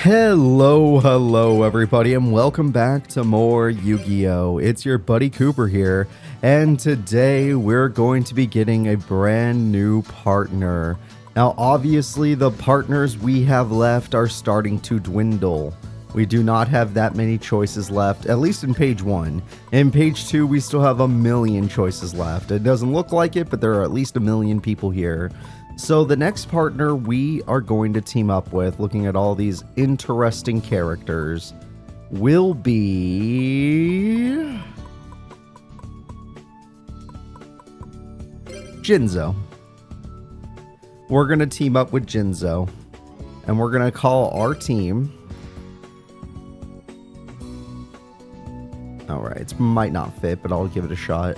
Hello everybody, and welcome back to more Yu-Gi-Oh! It's your buddy Cooper here, and today we're going to be getting a brand new partner. Now obviously the partners we have left are starting to dwindle. We do not have that many choices left, at least in page 1. In page 2 we still have a million choices left. It doesn't look like it, but there are at least a million people here. So the next partner we are going to team up with, looking at all these interesting characters, will be Jinszo. We're going to team up with Jinszo, and we're going to call our team. Alright, it might not fit, but I'll give it a shot.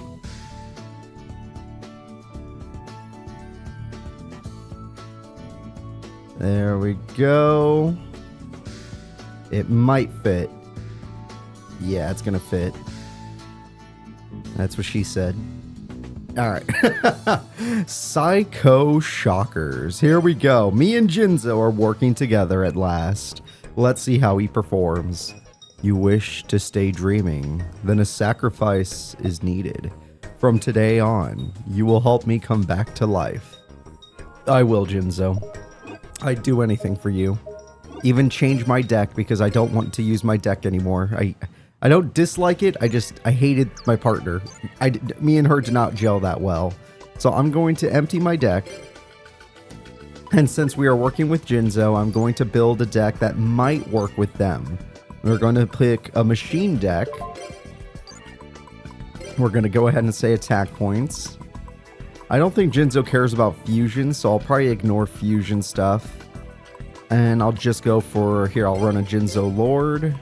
There we go. It might fit. Yeah, it's gonna fit. That's what she said. Alright. Psycho Shockers. Here we go. Me and Jinszo are working together at last. Let's see how he performs. You wish to stay dreaming, then a sacrifice is needed. From today on, you will help me come back to life. I will, Jinszo. I'd do anything for you. Even change my deck because I don't want to use my deck anymore. I don't dislike it, I hated my partner. Me and her did not gel that well. So I'm going to empty my deck. And since we are working with Jinszo, I'm going to build a deck that might work with them. We're going to pick a machine deck. We're going to go ahead and say attack points. I don't think Jinszo cares about fusion, so I'll probably ignore fusion stuff. And I'll just go for, here, I'll run a Jinszo Lord.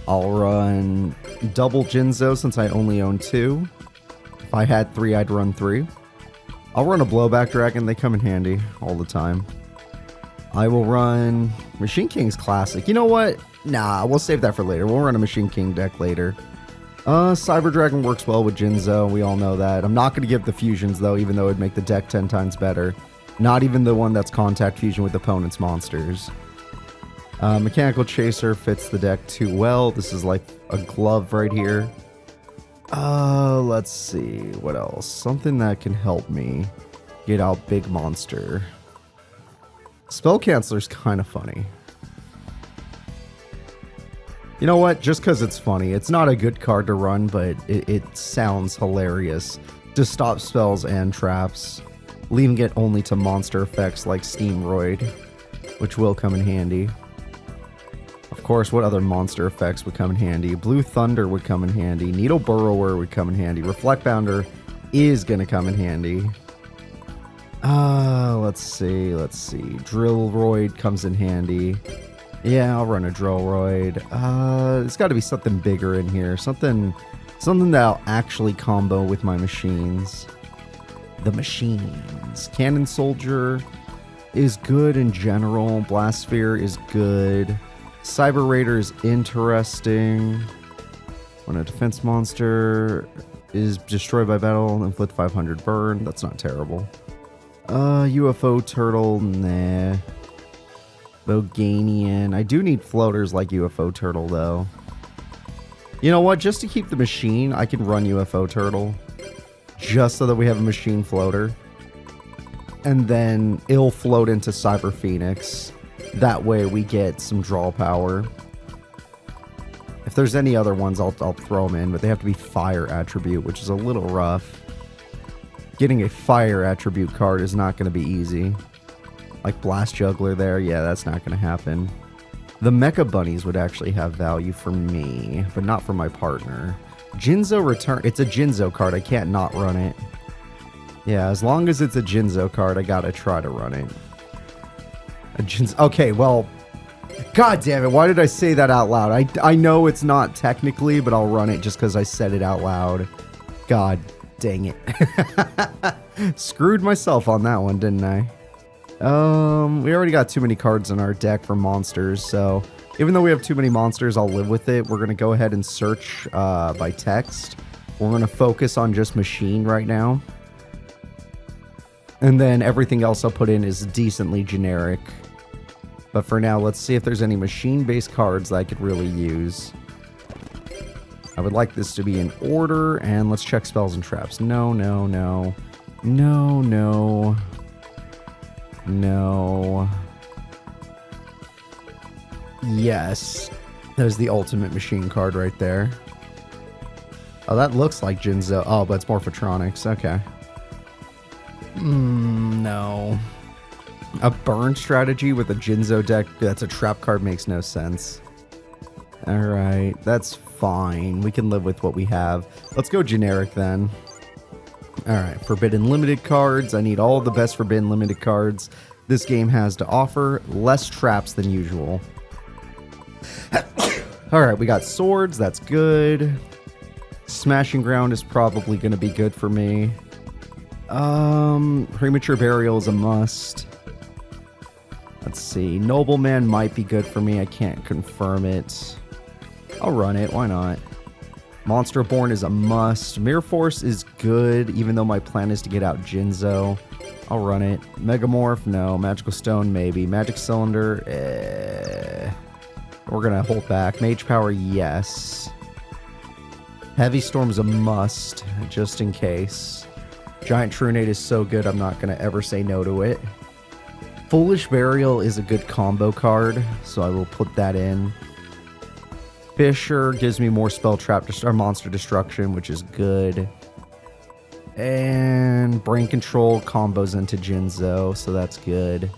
I'll run double Jinszo since I only own 2. If I had 3, I'd run 3. I'll run a Blowback Dragon, they come in handy all the time. I will run Machine King's Classic. You know what? Nah, we'll save that for later. We'll run a Machine King deck later. Cyber Dragon works well with Jinszo, we all know that. I'm not going to give the fusions though, even though it'd make the deck 10 times better. Not even the one that's contact fusion with opponent's monsters. Mechanical Chaser fits the deck too well. This is like a glove right here. Let's see, what else? Something that can help me get out big monster. Spell Canceller's kind of funny. You know what? Just because it's funny. It's not a good card to run, but it sounds hilarious. To stop spells and traps. Leaving it only to monster effects like Steamroid, which will come in handy. Of course, what other monster effects would come in handy? Blue Thunder would come in handy. Needle Burrower would come in handy. Reflect Bounder is going to come in handy. Let's see. Drillroid comes in handy. Yeah, I'll run a Drillroid. It's got to be something bigger in here. Something that'll actually combo with my machines. The machines. Cannon Soldier is good in general. Blast Sphere is good. Cyber Raider is interesting. When a defense monster is destroyed by battle, inflict 500 burn. That's not terrible. UFO Turtle, nah. Boganian. I do need floaters like UFO Turtle, though. You know what? Just to keep the machine, I can run UFO Turtle. Just so that we have a machine floater. And then it'll float into Cyber Phoenix. That way we get some draw power. If there's any other ones, I'll throw them in. But they have to be fire attribute, which is a little rough. Getting a fire attribute card is not going to be easy. Like Blast Juggler there, yeah, that's not going to happen. The Mecha Bunnies would actually have value for me, but not for my partner. Jinszo Return, it's a Jinszo card, I can't not run it. Yeah, as long as it's a Jinszo card, I gotta try to run it. A Jinszo, okay, well, god damn it, why did I say that out loud? I know it's not technically, but I'll run it just because I said it out loud. God dang it. Screwed myself on that one, didn't I? We already got too many cards in our deck for monsters, so even though we have too many monsters, I'll live with it. We're going to go ahead and search by text. We're going to focus on just machine right now. And then everything else I'll put in is decently generic. But for now, let's see if there's any machine-based cards that I could really use. I would like this to be in order, and let's check spells and traps. No, no, no. No, no. No. Yes. There's the ultimate machine card right there. Oh, that looks like Jinszo. Oh, but it's Morphotronics. Okay. No. A burn strategy with a Jinszo deck that's a trap card makes no sense. Alright, that's fine. We can live with what we have. Let's go generic then. Alright, Forbidden Limited cards. I need all the best Forbidden Limited cards this game has to offer. Less traps than usual. Alright, we got swords. That's good. Smashing Ground is probably going to be good for me. Premature Burial is a must. Let's see. Nobleman might be good for me. I can't confirm it. I'll run it. Why not? Monster Born is a must. Mirror Force is good, even though my plan is to get out Jinszo. I'll run it. Megamorph? No. Magical Stone? Maybe. Magic Cylinder? We're going to hold back. Mage Power? Yes. Heavy Storm's a must, just in case. Giant Trunade is so good, I'm not going to ever say no to it. Foolish Burial is a good combo card, so I will put that in. Fisher gives me more spell trap or monster destruction, which is good. And Brain Control combos into Jinszo, so that's good.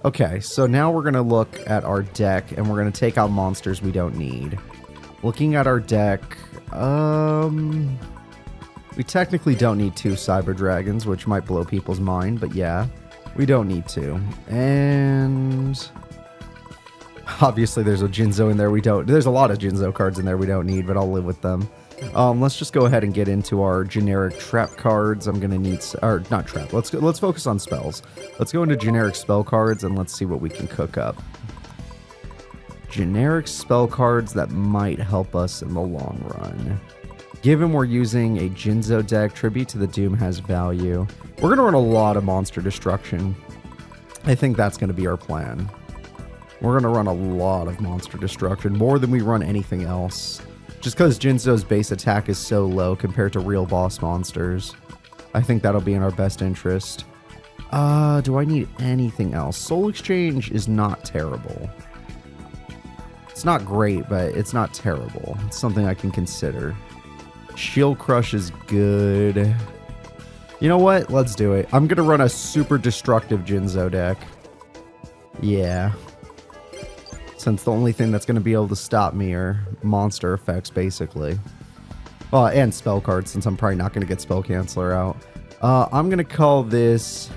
Okay, so now we're going to look at our deck, and we're going to take out monsters we don't need. Looking at our deck, we technically don't need 2 Cyber Dragons, which might blow people's mind, but yeah. We don't need to. And obviously there's a Jinszo in there there's a lot of Jinszo cards in there we don't need, but I'll live with them. Let's just go ahead and get into our generic trap cards. I'm going to need, or not trap. Let's focus on spells. Let's go into generic spell cards and let's see what we can cook up. Generic spell cards that might help us in the long run. Given we're using a Jinszo deck, Tribute to the Doom has value. We're going to run a lot of monster destruction. I think that's going to be our plan. We're going to run a lot of monster destruction, more than we run anything else. Just because Jinszo's base attack is so low compared to real boss monsters. I think that'll be in our best interest. Do I need anything else? Soul Exchange is not terrible. It's not great, but it's not terrible. It's something I can consider. Shield Crush is good. You know what? Let's do it. I'm going to run a super destructive Jinszo deck. Yeah. Since the only thing that's going to be able to stop me are monster effects, basically. Well, and spell cards, since I'm probably not going to get Spell Canceller out. I'm going to call this...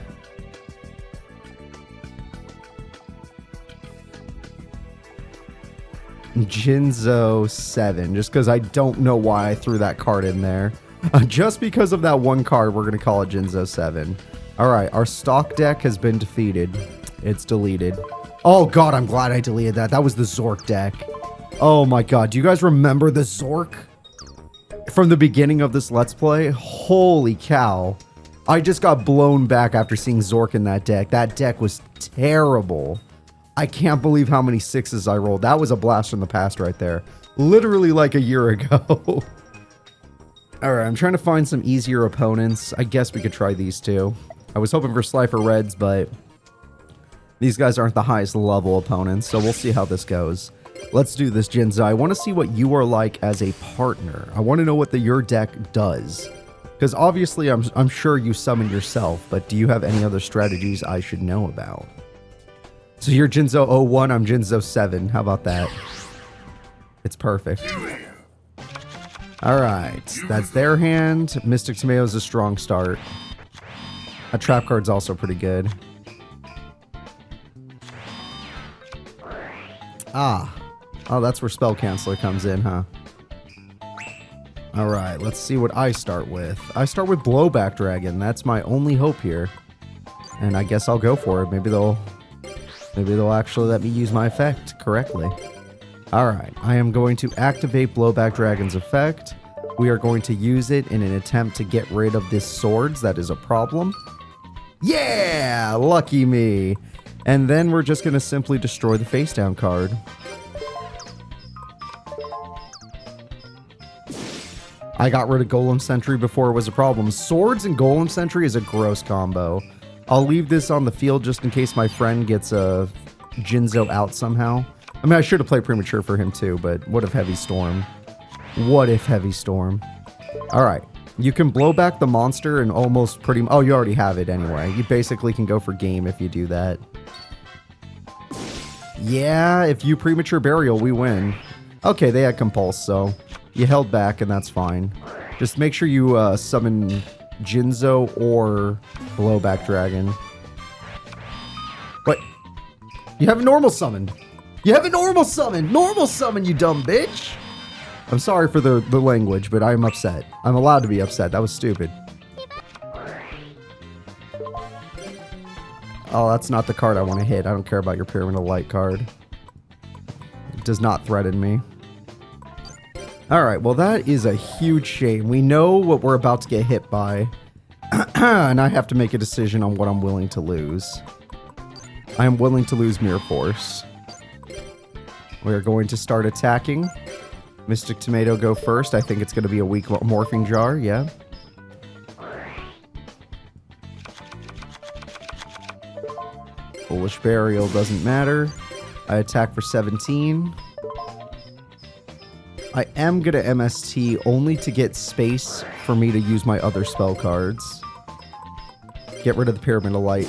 Jinszo 7, just because I don't know why I threw that card in there. Just because of that one card, we're going to call it Jinszo 7. Alright, our stock deck has been defeated. It's deleted. Oh god, I'm glad I deleted that. That was the Zork deck. Oh my god, do you guys remember the Zork? From the beginning of this Let's Play? Holy cow. I just got blown back after seeing Zork in that deck. That deck was terrible. I can't believe how many 6s I rolled. That was a blast from the past right there. Literally like a year ago. Alright, I'm trying to find some easier opponents. I guess we could try these two. I was hoping for Slifer Reds, but these guys aren't the highest level opponents, so we'll see how this goes. Let's do this, Jinszo. I want to see what you are like as a partner. I want to know what your deck does. Because obviously, I'm sure you summon yourself, but do you have any other strategies I should know about? So you're Jinszo 01, I'm Jinszo 7. How about that? It's perfect. Alright, that's their hand. Mystic Tomato is a strong start. A trap card's also pretty good. Ah. Oh, that's where Spell Canceller comes in, huh? Alright, let's see what I start with. I start with Blowback Dragon. That's my only hope here. And I guess I'll go for it. Maybe they'll actually let me use my effect correctly. Alright, I am going to activate Blowback Dragon's effect. We are going to use it in an attempt to get rid of this swords. That is a problem. Yeah! Lucky me. And then we're just going to simply destroy the face down card. I got rid of Golem Sentry before it was a problem. Swords and Golem Sentry is a gross combo. I'll leave this on the field just in case my friend gets a Jinszo out somehow. I mean, I should have played premature for him too, but what if Heavy Storm? What if Heavy Storm? Alright. You can blow back the monster and almost pretty... Oh, you already have it anyway. You basically can go for game if you do that. Yeah, if you premature burial, we win. Okay, they had compulse, so you held back and that's fine. Just make sure you summon Jinszo or blowback dragon. What? You have a normal summon. You have a normal summon. Normal summon, you dumb bitch. I'm sorry for the language, but I'm upset. I'm allowed to be upset. That was stupid. Oh, that's not the card I want to hit. I don't care about your Pyramid of Light card. It does not threaten me. Alright, well that is a huge shame. We know what we're about to get hit by. And I have to make a decision on what I'm willing to lose. I am willing to lose Mirror Force. We're going to start attacking. Mystic Tomato go first. I think it's going to be a weak Morphing Jar, yeah. Foolish Burial doesn't matter. I attack for 17. I am going to MST only to get space for me to use my other spell cards. Get rid of the Pyramid of Light.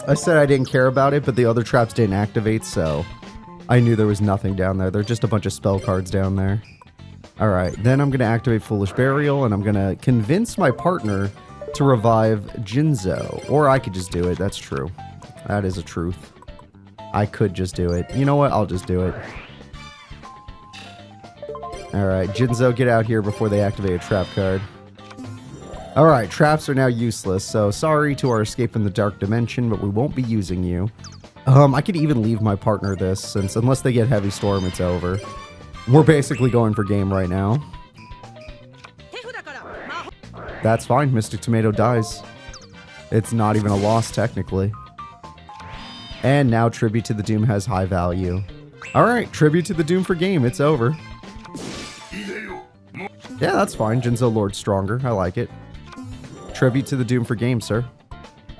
I said I didn't care about it, but the other traps didn't activate, so I knew there was nothing down there. They're just a bunch of spell cards down there. Alright, then I'm going to activate Foolish Burial, and I'm going to convince my partner to revive Jinszo. Or I could just do it, that's true. That is a truth. I could just do it. You know what? I'll just do it. Alright, Jinszo, get out here before they activate a trap card. Alright, traps are now useless, so sorry to our Escape from the Dark Dimension, but we won't be using you. I could even leave my partner this, since unless they get Heavy Storm, it's over. We're basically going for game right now. That's fine, Mystic Tomato dies. It's not even a loss, technically. And now Tribute to the Doom has high value. Alright, Tribute to the Doom for game, it's over. Yeah, that's fine. Jinszo Lord's stronger. I like it. Tribute to the Doom for game, sir.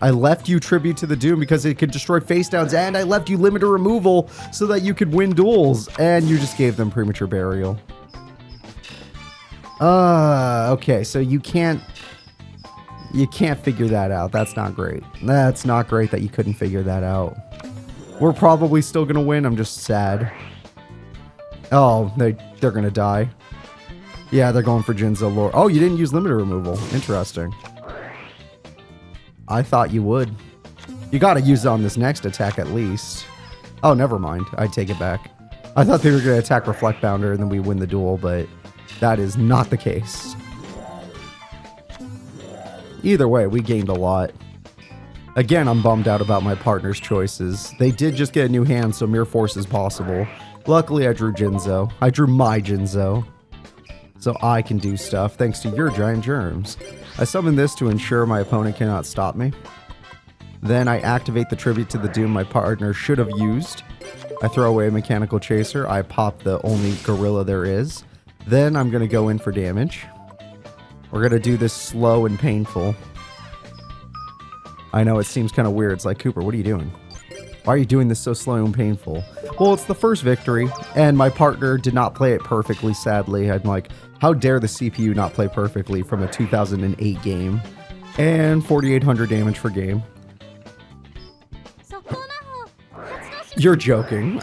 I left you Tribute to the Doom because it could destroy face downs, and I left you limiter removal so that you could win duels, and you just gave them premature burial. Okay, so you can't figure that out. That's not great. That's not great that you couldn't figure that out. We're probably still gonna win. I'm just sad. Oh, they're gonna die. Yeah, they're going for Jinszo Lord. Oh, you didn't use limiter removal. Interesting. I thought you would. You gotta use it on this next attack at least. Oh, never mind. I take it back. I thought they were gonna attack Reflect Bounder and then we win the duel, but that is not the case. Either way, we gained a lot. Again, I'm bummed out about my partner's choices. They did just get a new hand, so Mirror Force is possible. Luckily, I drew Jinszo. I drew my Jinszo. So I can do stuff thanks to your giant germs. I summon this to ensure my opponent cannot stop me. Then I activate the Tribute to the Doom my partner should have used. I throw away a Mechanical Chaser. I pop the only gorilla there is. Then I'm going to go in for damage. We're going to do this slow and painful. I know it seems kind of weird. It's like, Cooper, what are you doing? Why are you doing this so slow and painful? Well, it's the first victory, and my partner did not play it perfectly, sadly. I'm like, how dare the CPU not play perfectly from a 2008 game? And 4,800 damage for game. You're joking.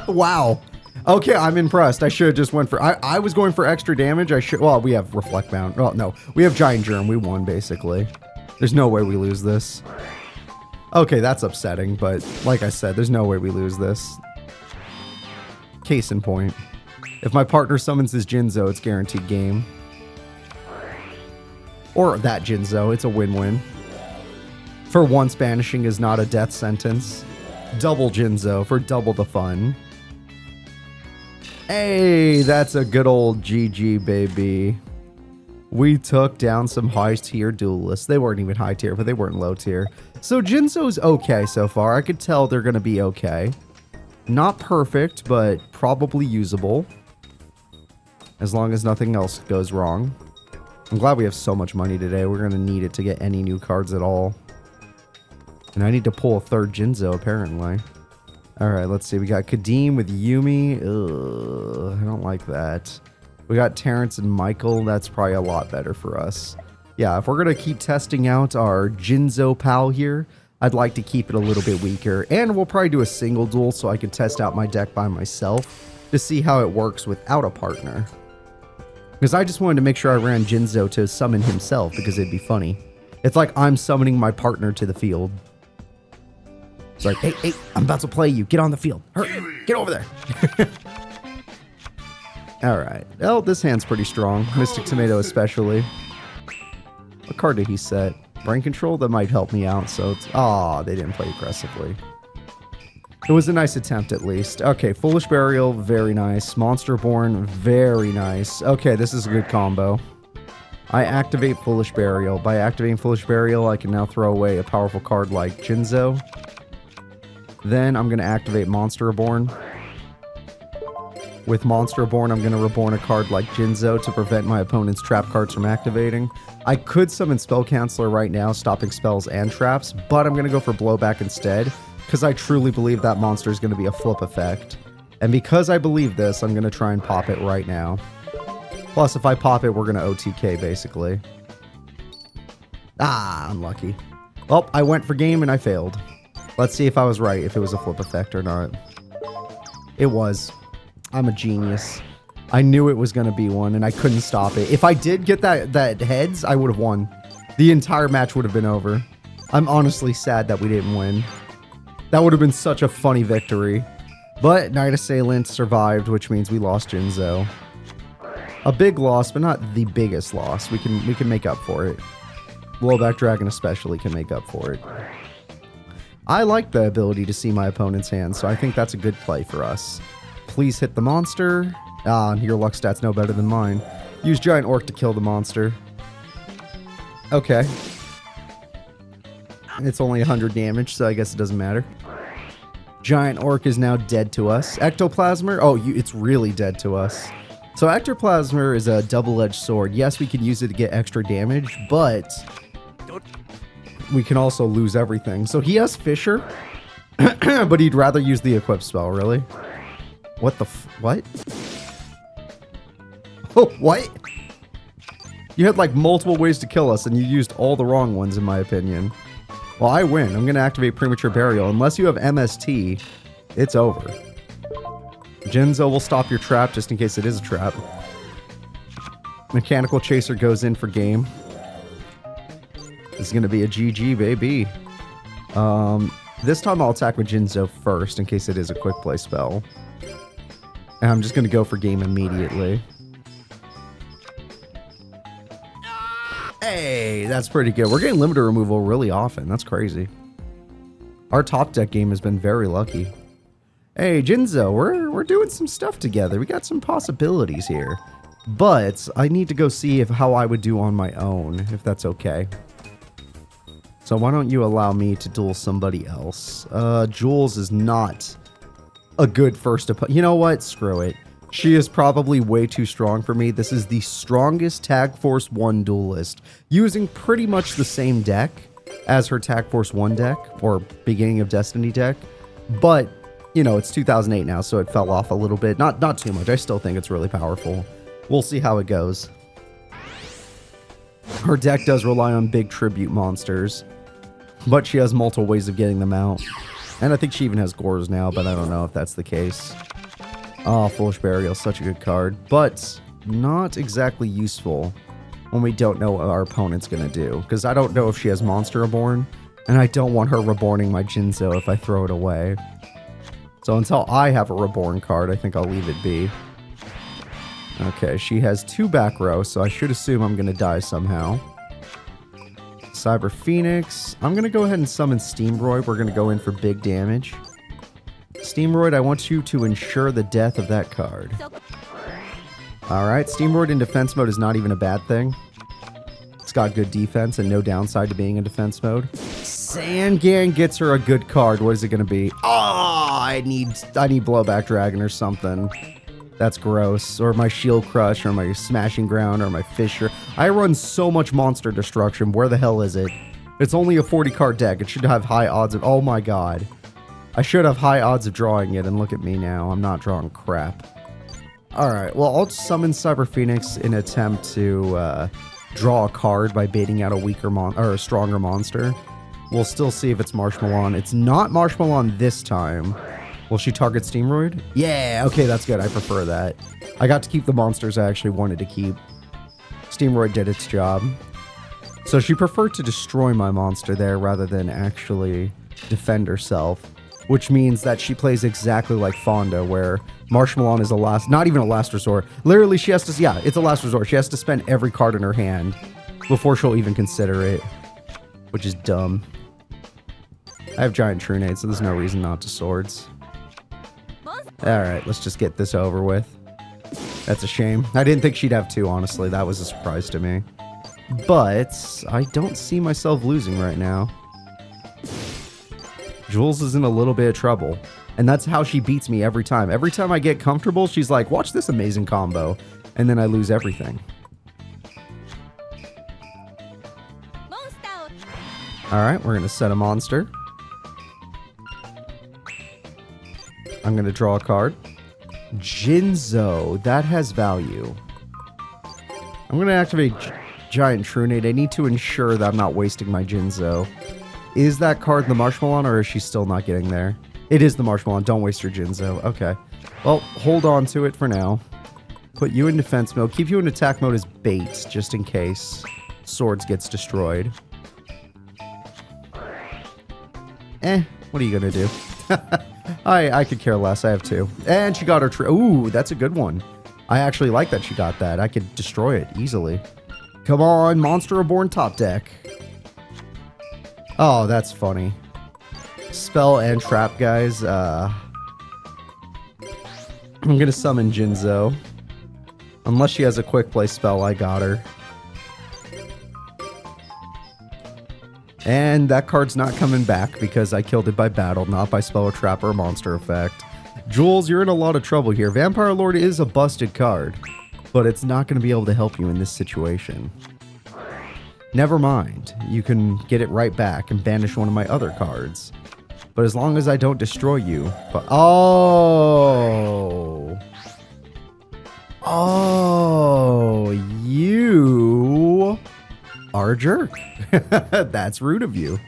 Wow. Okay, I'm impressed. I should have just went for... I was going for extra damage. Well, we have Reflect Bound. Well, no. We have Giant Germ. We won, basically. There's no way we lose this. Okay, that's upsetting, but like I said, there's no way we lose this. Case in point. If my partner summons his Jinszo, it's guaranteed game. Or that Jinszo, it's a win-win. For once, banishing is not a death sentence. Double Jinszo for double the fun. Hey, that's a good old GG, baby. We took down some high-tier duelists. They weren't even high-tier, but they weren't low-tier. So Jinszo's okay so far. I could tell they're going to be okay. Not perfect, but probably usable. As long as nothing else goes wrong. I'm glad we have so much money today. We're going to need it to get any new cards at all. And I need to pull a third Jinszo, apparently. Alright, let's see. We got Kadeem with Yumi. Ugh, I don't like that. We got Terrence and Michael. That's probably a lot better for us. Yeah, if we're going to keep testing out our Jinszo pal here, I'd like to keep it a little bit weaker. And we'll probably do a single duel so I can test out my deck by myself to see how it works without a partner. Because I just wanted to make sure I ran Jinszo to summon himself because it'd be funny. It's like I'm summoning my partner to the field. It's like, hey, I'm about to play you. Get on the field. Hurry, get over there. All right. Well, this hand's pretty strong. Mystic Tomato especially. What card did he set? Brain Control? That might help me out. So it's... Aw, they didn't play aggressively. It was a nice attempt at least. Okay, Foolish Burial, very nice. Monster Born, very nice. Okay, this is a good combo. I activate Foolish Burial. By activating Foolish Burial, I can now throw away a powerful card like Jinszo. Then I'm going to activate Monster Reborn. With Monster Reborn, I'm going to reborn a card like Jinszo to prevent my opponent's trap cards from activating. I could summon Spell Canceller right now, stopping spells and traps, but I'm going to go for Blowback instead. Because I truly believe that monster is going to be a flip effect. And because I believe this, I'm going to try and pop it right now. Plus, if I pop it, we're going to OTK, basically. Ah, unlucky. Well, I went for game and I failed. Let's see if I was right, if it was a flip effect or not. It was. I'm a genius. I knew it was going to be one, and I couldn't stop it. If I did get that heads, I would have won. The entire match would have been over. I'm honestly sad that we didn't win. That would have been such a funny victory. But Night Assailant survived, which means we lost Jinszo. A big loss, but not the biggest loss. We can make up for it. Blowback Dragon especially can make up for it. I like the ability to see my opponent's hand, so I think that's a good play for us. Please hit the monster. Ah, your luck stat's no better than mine. Use Giant Orc to kill the monster. Okay. It's only 100 damage, so I guess it doesn't matter. Giant Orc is now dead to us. Ectoplasmer? Oh, it's really dead to us. So Ectoplasmer is a double-edged sword. Yes, we can use it to get extra damage, but we can also lose everything. So he has Fisher, but he'd rather use the equip spell, really? What the what? Oh, what? You had like multiple ways to kill us, and you used all the wrong ones, in my opinion. Well, I win. I'm going to activate Premature Burial. Unless you have MST, it's over. Jinszo will stop your trap just in case it is a trap. Mechanical Chaser goes in for game. This is going to be a GG, baby. This time I'll attack with Jinszo first in case it is a quick play spell. And I'm just going to go for game immediately. Hey, that's pretty good. We're getting limiter removal really often. That's crazy. Our top deck game has been very lucky. Hey, Jinszo, we're doing some stuff together. We got some possibilities here. But I need to go see how I would do on my own, if that's okay. So why don't you allow me to duel somebody else? Jules is not a good first opponent. You know what? Screw it. She is probably way too strong for me. This is the strongest Tag Force 1 duelist, using pretty much the same deck as her Tag Force 1 deck, or Beginning of Destiny deck. But, you know, it's 2008 now, so it fell off a little bit. Not too much. I still think it's really powerful. We'll see how it goes. Her deck does rely on big tribute monsters, but she has multiple ways of getting them out. And I think she even has Gores now, but I don't know if that's the case. Oh, Foolish Burial, such a good card, but not exactly useful when we don't know what our opponent's going to do. Because I don't know if she has Monster Reborn, and I don't want her reborning my Jinszo if I throw it away. So until I have a Reborn card, I think I'll leave it be. Okay, she has 2 back row, so I should assume I'm going to die somehow. Cyber Phoenix. I'm going to go ahead and summon Steamroid. We're going to go in for big damage. Steamroid, I want you to ensure the death of that card. Alright, Steamroid in defense mode is not even a bad thing. It's got good defense and no downside to being in defense mode. Sangan gets her a good card. What is it going to be? Oh, I need Blowback Dragon or something. That's gross. Or my Shield Crush, or my Smashing Ground, or my Fisher. I run so much Monster Destruction. Where the hell is it? It's only a 40-card deck. It should have high odds of... Oh my god. I should have high odds of drawing it, and look at me now. I'm not drawing crap. Alright, well, I'll summon Cyber Phoenix in an attempt to draw a card by baiting out a weaker or a stronger monster. We'll still see if it's Marshmallow. It's not Marshmallow this time. Will she target Steamroid? Yeah, okay, that's good. I prefer that. I got to keep the monsters I actually wanted to keep. Steamroid did its job. So she preferred to destroy my monster there rather than actually defend herself. Which means that she plays exactly like Fonda, where Marshmallow is a last... Not even a last resort. Literally, she has to... Yeah, it's a last resort. She has to spend every card in her hand before she'll even consider it. Which is dumb. I have Giant Trunade, so there's no reason not to Swords. Alright, let's just get this over with. That's a shame. I didn't think she'd have two, honestly. That was a surprise to me. But I don't see myself losing right now. Jules is in a little bit of trouble. And that's how she beats me every time. Every time I get comfortable, she's like, watch this amazing combo. And then I lose everything. Alright, we're going to set a monster. I'm going to draw a card. Jinszo. That has value. I'm going to activate Giant Trunade. I need to ensure that I'm not wasting my Jinszo. Is that card the Marshmallow, or is she still not getting there? It is the Marshmallow. Don't waste your Jinszo. Okay. Well, hold on to it for now. Put you in defense mode. Keep you in attack mode as bait, just in case Swords gets destroyed. What are you gonna do? I could care less. I have two. And she got her... Ooh, that's a good one. I actually like that she got that. I could destroy it easily. Come on, Monster Reborn top deck. Oh, that's funny. Spell and trap, guys. I'm gonna summon Jinszo. Unless she has a quick play spell, I got her. And that card's not coming back because I killed it by battle, not by spell or trap or monster effect. Jules, you're in a lot of trouble here. Vampire Lord is a busted card, but it's not going to be able to help you in this situation. Never mind. You can get it right back and banish one of my other cards. But as long as I don't destroy you... But oh! Oh, you are a jerk. That's rude of you.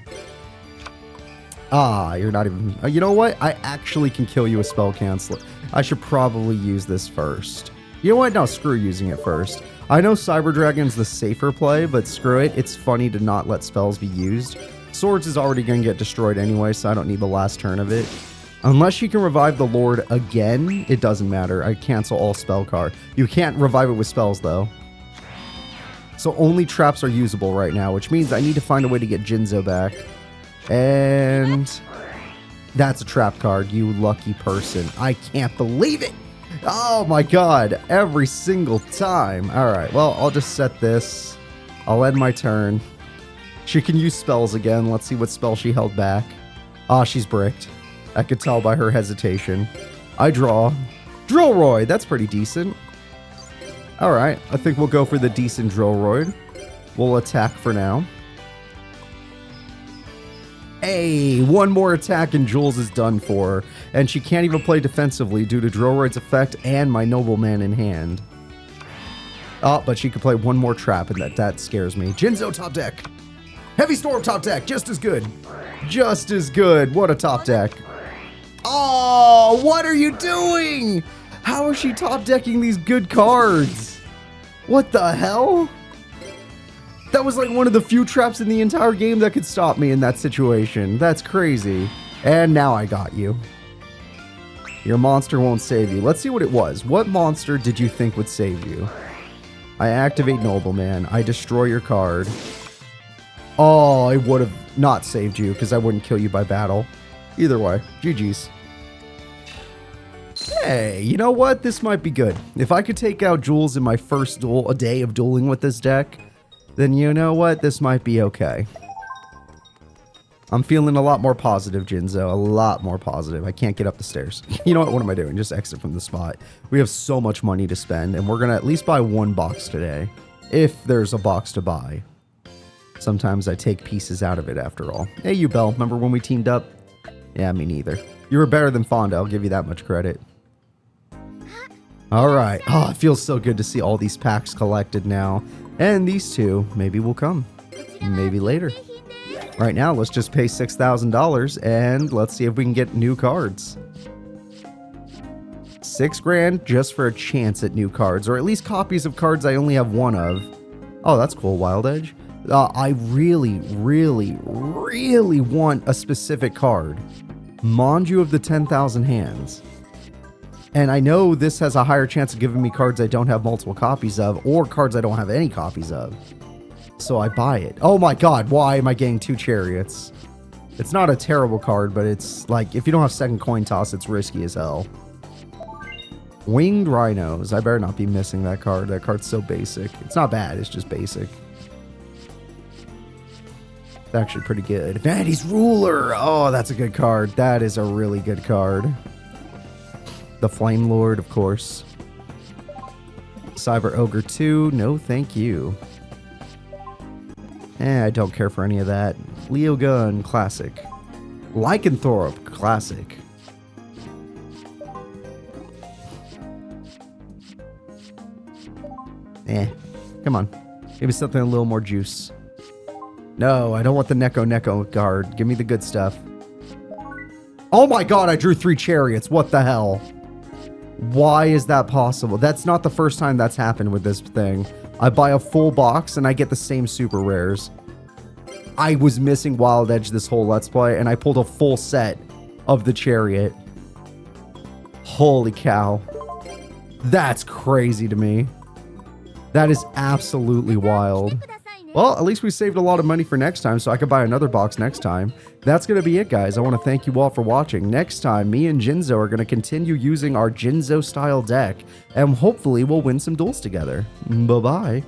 Ah, you're not even... you know what? I actually can kill you with Spell Cancel. I should probably use this first. You know what? No, screw using it first. I know Cyber Dragon's the safer play, but screw it. It's funny to not let spells be used. Swords is already going to get destroyed anyway, so I don't need the last turn of it. Unless you can revive the Lord again, it doesn't matter. I cancel all spell card. You can't revive it with spells, though. So only traps are usable right now, which means I need to find a way to get Jinszo back. And that's a trap card, you lucky person. I can't believe it. Oh my god, every single time. Alright, well, I'll just set this. I'll end my turn. She can use spells again. Let's see what spell she held back. Ah, she's bricked. I could tell by her hesitation. I draw. Drillroid, that's pretty decent. Alright, I think we'll go for the decent Drillroid. We'll attack for now. Hey, one more attack and Jules is done for. And she can't even play defensively due to Drillroid's effect and my Nobleman in hand. Oh, but she could play one more trap and that scares me. Jinszo top deck. Heavy Storm top deck, just as good. Just as good. What a top deck. Oh, what are you doing? How is she top decking these good cards? What the hell? That was like one of the few traps in the entire game that could stop me in that situation. That's crazy. And now I got you. Your monster won't save you. Let's see what it was. What monster did you think would save you? I activate Nobleman. I destroy your card. Oh, it would have not saved you because I wouldn't kill you by battle. Either way, GG's. Hey, you know what? This might be good. If I could take out Jules in my first duel, a day of dueling with this deck, then you know what? This might be okay. I'm feeling a lot more positive, Jinszo. A lot more positive. I can't get up the stairs. You know what? What am I doing? Just exit from the spot. We have so much money to spend, and we're going to at least buy one box today. If there's a box to buy. Sometimes I take pieces out of it after all. Hey, you, Belle. Remember when we teamed up? Yeah, me neither. You were better than Fonda. I'll give you that much credit. All right. Oh, it feels so good to see all these packs collected now. And these two maybe will come. Maybe later. Right now, let's just pay $6,000 and let's see if we can get new cards. $6 grand just for a chance at new cards, or at least copies of cards I only have one of. Oh, that's cool, Wild Edge. I really, really, really want a specific card. Manju of the 10,000 Hands. And I know this has a higher chance of giving me cards I don't have multiple copies of, or cards I don't have any copies of. So I buy it. Oh my god, why am I getting 2 chariots? It's not a terrible card, but it's like, if you don't have second coin toss, it's risky as hell. Winged Rhinos. I better not be missing that card. That card's so basic. It's not bad, it's just basic. It's actually pretty good. Vanity's Ruler. Oh, that's a good card. That is a really good card. The Flame Lord, of course. Cyber Ogre 2. No, thank you. I don't care for any of that. Leo Gun, classic. Lycanthrope, classic. Come on. Give me something a little more juice. No, I don't want the Neko card. Give me the good stuff. Oh my god, I drew 3 chariots. What the hell? Why is that possible? That's not the first time that's happened with this thing. I buy a full box and I get the same super rares. I was missing Wild Edge this whole Let's Play and I pulled a full set of the chariot. Holy cow. That's crazy to me. That is absolutely wild. Well, at least we saved a lot of money for next time, so I could buy another box next time. That's going to be it, guys. I want to thank you all for watching. Next time, me and Jinszo are going to continue using our Jinszo style deck, and hopefully we'll win some duels together. Bye-bye.